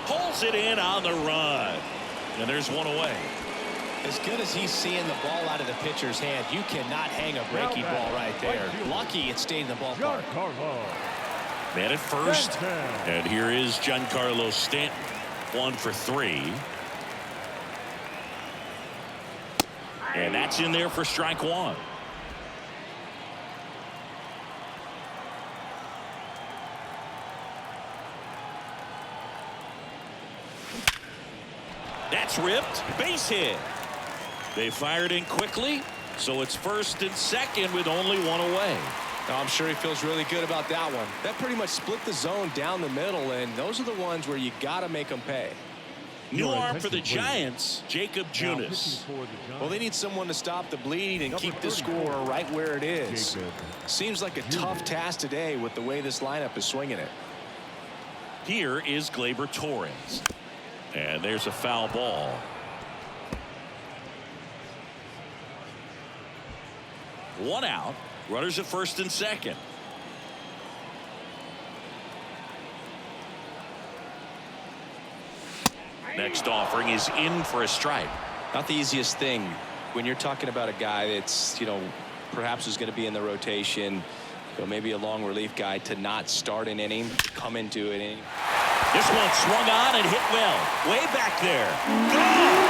Pulls it in on the run. And there's one away. As good as he's seeing the ball out of the pitcher's hand, you cannot hang a breaking ball right there. Lucky it stayed in the ballpark. Man at first. And here is Giancarlo Stanton. 1 for 3. And that's in there for strike 1. That's ripped. Base hit. They fired in quickly, so it's first and second with only one away. Now, I'm sure he feels really good about that one. That pretty much split the zone down the middle, and those are the ones where you got to make them pay. New arm for the Giants, Jacob Junis. Well, they need someone to stop the bleeding and keep the score right where it is. Seems like a tough task today with the way this lineup is swinging it. Here is Gleyber Torres. And there's a foul ball. One out. Runners at first and second. Next offering is in for a strike. Not the easiest thing when you're talking about a guy that's, perhaps is going to be in the rotation, maybe a long relief guy, to not start an inning, come into an inning. This one swung on and hit well. Way back there. Gone!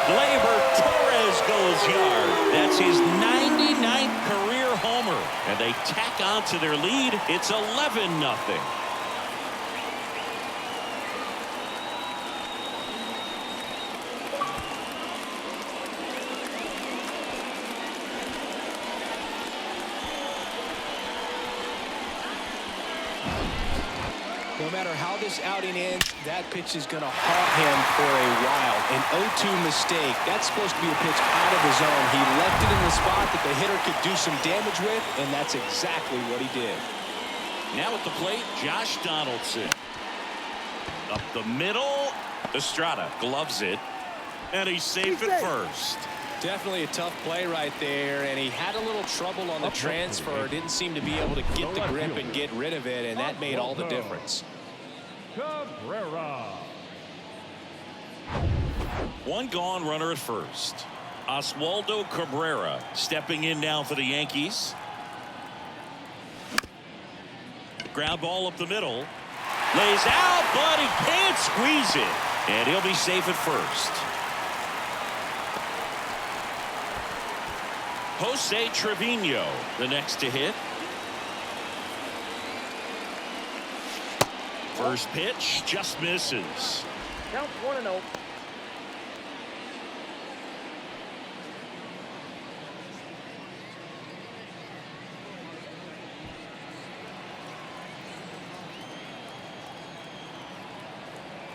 Gleyber Torres goes yard. That's his 99th career homer. And they tack on to their lead. It's 11-0. No matter how this outing ends, that pitch is going to haunt him for a while. An 0-2 mistake. That's supposed to be a pitch out of the zone. He left it in the spot that the hitter could do some damage with, and that's exactly what he did. Now at the plate, Josh Donaldson. Up the middle. Estrada gloves it, and he's safe at first. Definitely a tough play right there, and he had a little trouble on the transfer. Didn't seem to be able to get the grip and get rid of it, and that made all the difference. Cabrera. One gone, runner at first. Oswaldo Cabrera stepping in now for the Yankees. Ground ball up the middle. Lays out, but he can't squeeze it. And he'll be safe at first. Jose Trevino, the next to hit. First pitch just misses. Count 1-0.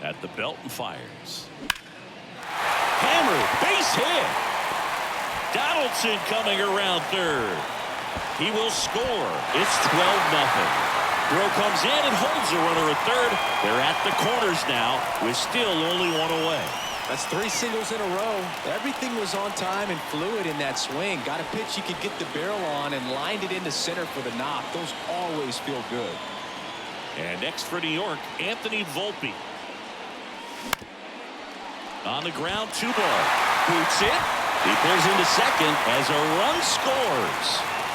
At the belt and fires. Hammered, base hit. Donaldson coming around third. He will score. It's 12-0. Throw comes in and holds the runner at third. They're at the corners now with still only one away. That's 3 singles in a row. Everything was on time and fluid in that swing. Got a pitch he could get the barrel on and lined it into center for the knock. Those always feel good. And next for New York, Anthony Volpe. On the ground, 2 ball. Boots it. He pulls into second as a run scores.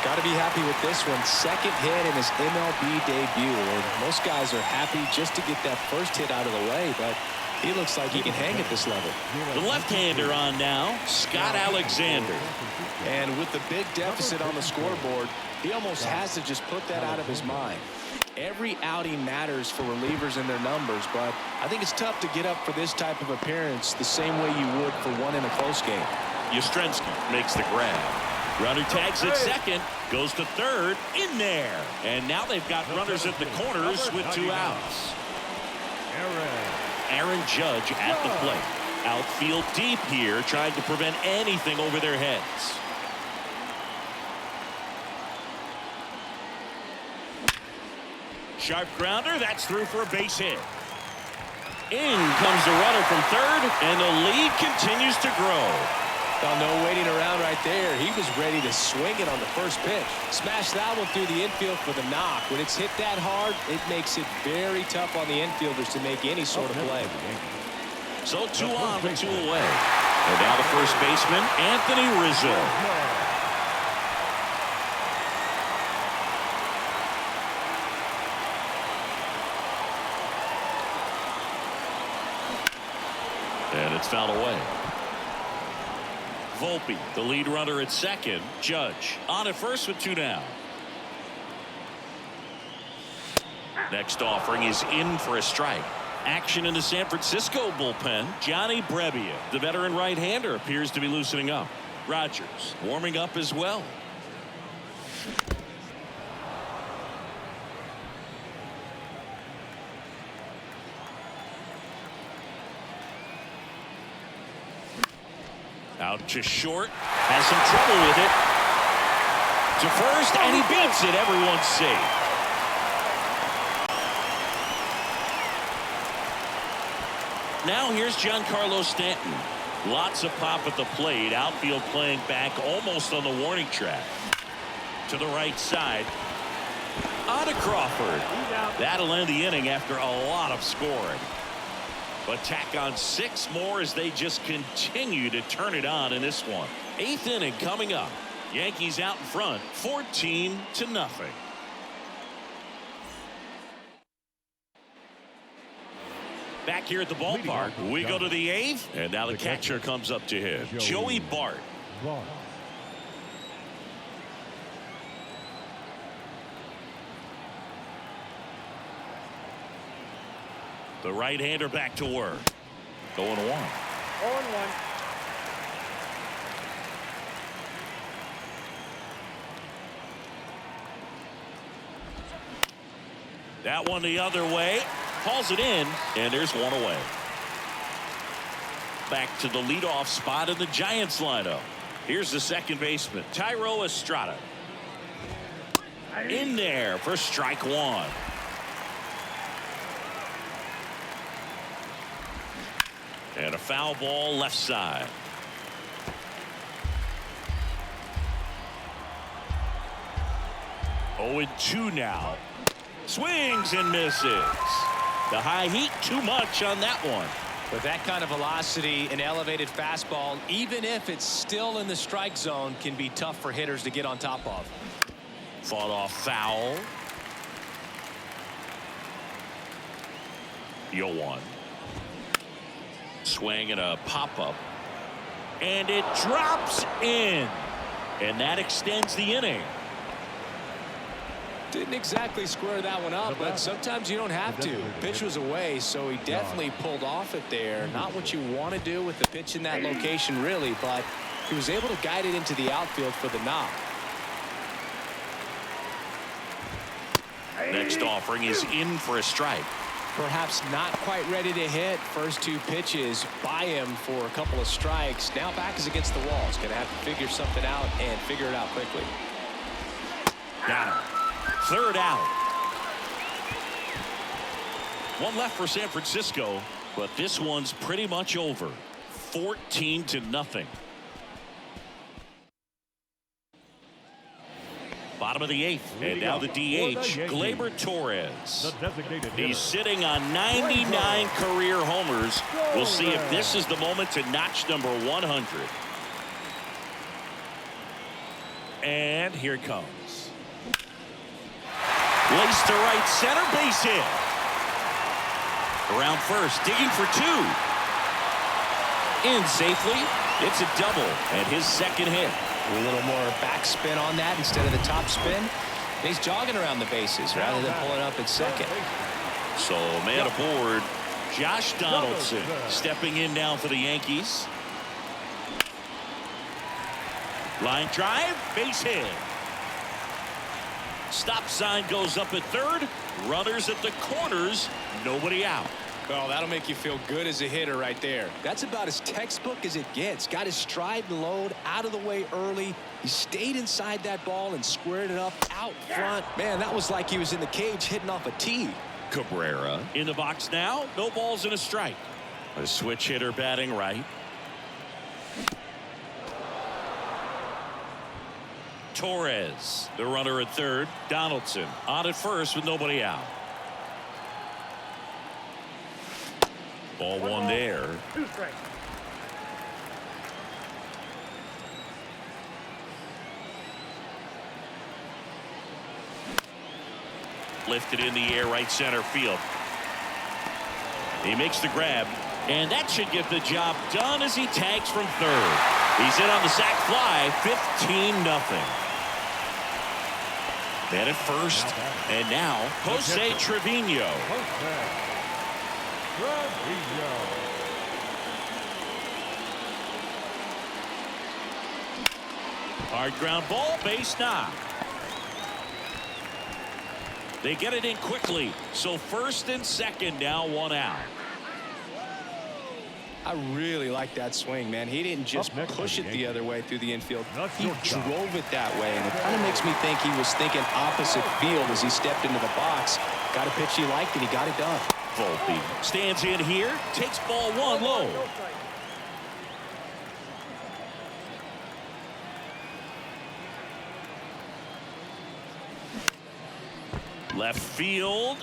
Got to be happy with this one. Second hit in his MLB debut. And most guys are happy just to get that first hit out of the way, but he looks like he can hang at this level. The left-hander on now, Scott Alexander. And with the big deficit on the scoreboard, he almost has to just put that out of his mind. Every outing matters for relievers and their numbers, but I think it's tough to get up for this type of appearance the same way you would for one in a close game. Yastrzemski makes the grab. Runner tags at second, goes to third, in there. And now they've got runners at the corners with 2 outs. Aaron Judge at the plate. Outfield deep here, trying to prevent anything over their heads. Sharp grounder, that's through for a base hit. In comes the runner from third, and the lead continues to grow. Well, no waiting around right there. He was ready to swing it on the first pitch. Smash that one through the infield for the knock. When it's hit that hard, it makes it very tough on the infielders to make any sort of play. So 2 on and 2 away. And now the first baseman, Anthony Rizzo. And it's fouled away. Volpe, the lead runner at second. Judge on at first with 2 down. Next offering is in for a strike. Action in the San Francisco bullpen. Johnny Brebbia, the veteran right-hander, appears to be loosening up. Rogers warming up as well. Out to short, has some trouble with it. To first, and he beats it. Everyone's safe. Now here's Giancarlo Stanton. Lots of pop at the plate. Outfield playing back almost on the warning track. To the right side. On to Crawford. That'll end the inning after a lot of scoring. But tack on 6 more as they just continue to turn it on in this one. 8th inning coming up. Yankees out in front, 14-0. Back here at the ballpark, we go to the 8th, and now the catcher comes up to hit. Joey Bart. The right-hander back to work. 0-1. 0-1. That one the other way. Hauls it in, and there's 1 away. Back to the leadoff spot in the Giants lineup. Here's the second baseman, Thairo Estrada. In there for strike 1. And a foul ball left side. Oh, 0-2 now. Swings and misses. The high heat too much on that one. With that kind of velocity, an elevated fastball, even if it's still in the strike zone, can be tough for hitters to get on top of. Fought off foul. 0-1. Swing and a pop-up. And it drops in. And that extends the inning. Didn't exactly square that one up, but sometimes you don't have to. Pitch was away, so he definitely pulled off it there. Not what you want to do with the pitch in that location, really, but he was able to guide it into the outfield for the knock. Next offering is in for a strike. Perhaps not quite ready to hit. First 2 pitches by him for a couple of strikes. Now back is against the wall. He's going to have to figure something out and figure it out quickly. Got him. 3rd out. 1 left for San Francisco, but this one's pretty much over. 14-0. Bottom of the 8th, and now the DH, Gleyber Torres. He's sitting on 99 career homers. We'll see if this is the moment to notch number 100. And here it comes. Lace to right center, base hit. Around first, digging for 2. In safely, it's a double, and his second hit. A little more backspin on that instead of the top spin. And he's jogging around the bases rather than pulling up at second. So man aboard, Josh Donaldson stepping in now for the Yankees. Line drive, base hit. Stop sign goes up at third. Runners at the corners, nobody out. Well, that'll make you feel good as a hitter right there. That's about as textbook as it gets. Got his stride and load out of the way early. He stayed inside that ball and squared it up out front. Man, that was like he was in the cage hitting off a tee. Cabrera in the box now. No balls and a strike. A switch hitter batting right. Torres, the runner at third. Donaldson on at first with nobody out. Ball one there. 2 strikes. Lifted in the air, right center field. He makes the grab, and that should get the job done as he tags from third. He's in on the sac fly, 15-0. Man at first, and now Jose Trevino. Hard ground ball, base knock. They get it in quickly, so first and second now, 1 out. I really like that swing, man. He didn't just push it the other way through the infield. He drove it that way, and it kind of makes me think he was thinking opposite field as he stepped into the box. Got a pitch he liked, and he got it done. Volpe stands in here, takes ball 1 low. No strike. Left field.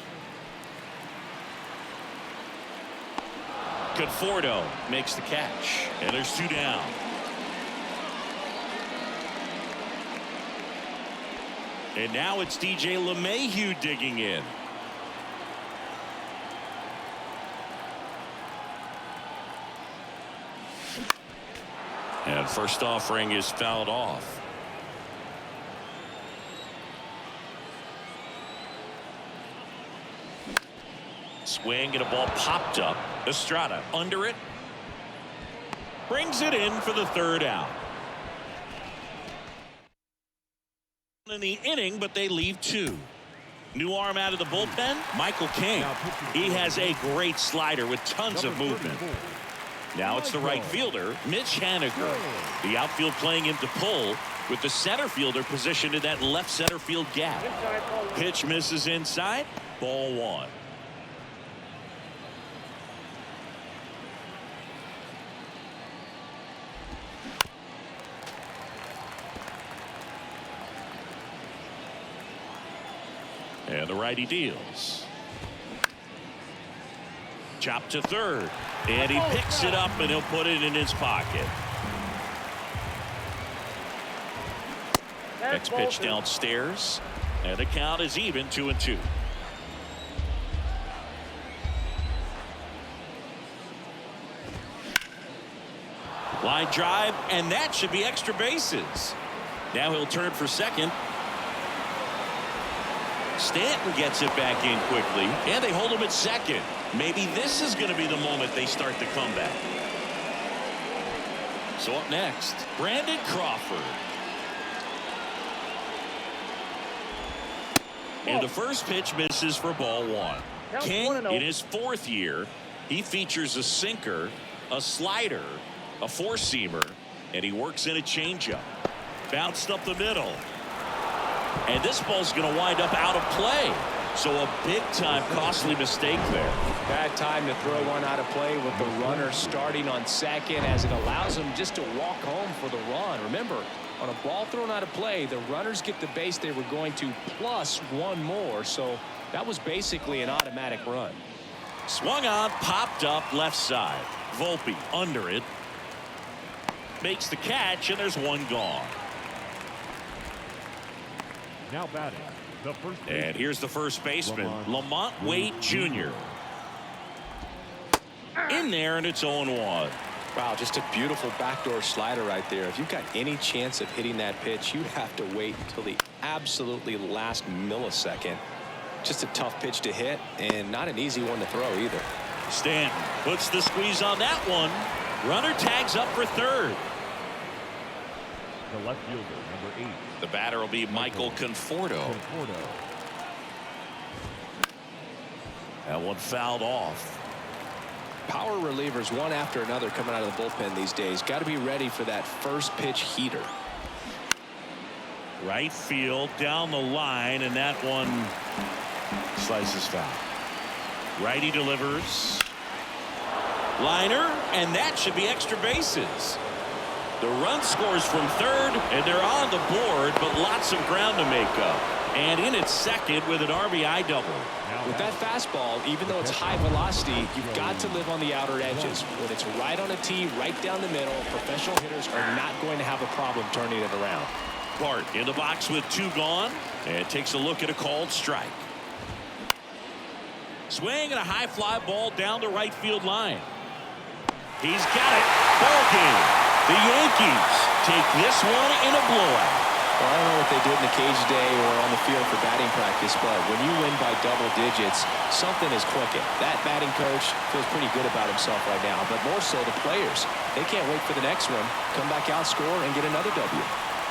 Conforto makes the catch, and there's 2 down. And now it's DJ LeMahieu digging in. And first offering is fouled off. Swing and a ball popped up. Estrada under it. Brings it in for the 3rd out. In the inning, but they leave 2. New arm out of the bullpen, Michael King. He has a great slider with tons of movement. Now it's the right fielder, Mitch Haniger. The outfield playing him to pull with the center fielder positioned in that left center field gap. Pitch misses inside, ball 1. And the righty deals. Chop to third. And he picks it up and he'll put it in his pocket. Next pitch downstairs. And the count is even, 2-2. Line drive, and that should be extra bases. Now he'll turn for second. Stanton gets it back in quickly, and they hold him at second. Maybe this is going to be the moment they start the comeback. So up next, Brandon Crawford. And the first pitch misses for ball 1. King, in his 4th year, he features a sinker, a slider, a 4-seamer, and he works in a changeup. Bounced up the middle. And this ball's going to wind up out of play. So a big-time costly mistake there. Bad time to throw one out of play with the runner starting on second, as it allows him just to walk home for the run. Remember, on a ball thrown out of play, the runners get the base they were going to plus 1 more. So that was basically an automatic run. Swung on, popped up left side. Volpe under it. Makes the catch, and there's 1 gone. Now batting, the first baseman. And here's the first baseman, Lamont Wade Jr. In there, and it's 0-1. Wow, just a beautiful backdoor slider right there. If you've got any chance of hitting that pitch, you have to wait until the absolutely last millisecond. Just a tough pitch to hit, and not an easy one to throw either. Stanton puts the squeeze on that one. Runner tags up for third. The left fielder, number 8. The batter will be Michael Conforto. That one fouled off. Power relievers one after another coming out of the bullpen these days. Got to be ready for that first pitch heater. Right field down the line, and that one slices foul. Righty delivers. Liner, and that should be extra bases. The run scores from third, and they're on the board, but lots of ground to make up. And in at second with an RBI double. With that fastball, even though it's high velocity, you've got to live on the outer edges. When it's right on a tee, right down the middle, professional hitters are not going to have a problem turning it around. Bart in the box with 2 gone, and takes a look at a called strike. Swing and a high fly ball down the right field line. He's got it. Ball game. The Yankees take this one in a blowout. Well, I don't know what they did in the cage today or on the field for batting practice, but when you win by double digits, something is clicking. That batting coach feels pretty good about himself right now, but more so the players. They can't wait for the next one, come back out, score, and get another W.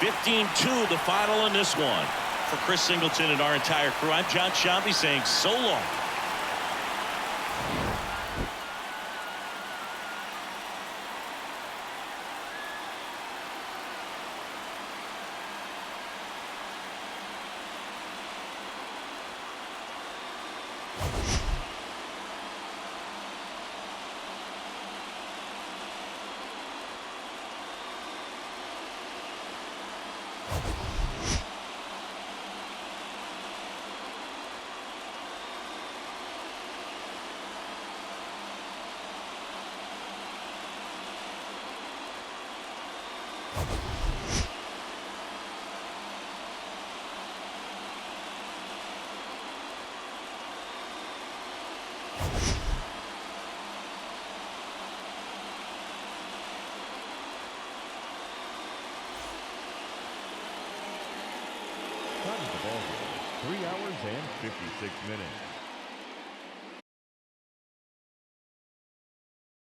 15-2 the final in this one. For Chris Singleton and our entire crew, I'm John Shambi saying so long. Time at the ball game, 3 hours and 56 minutes.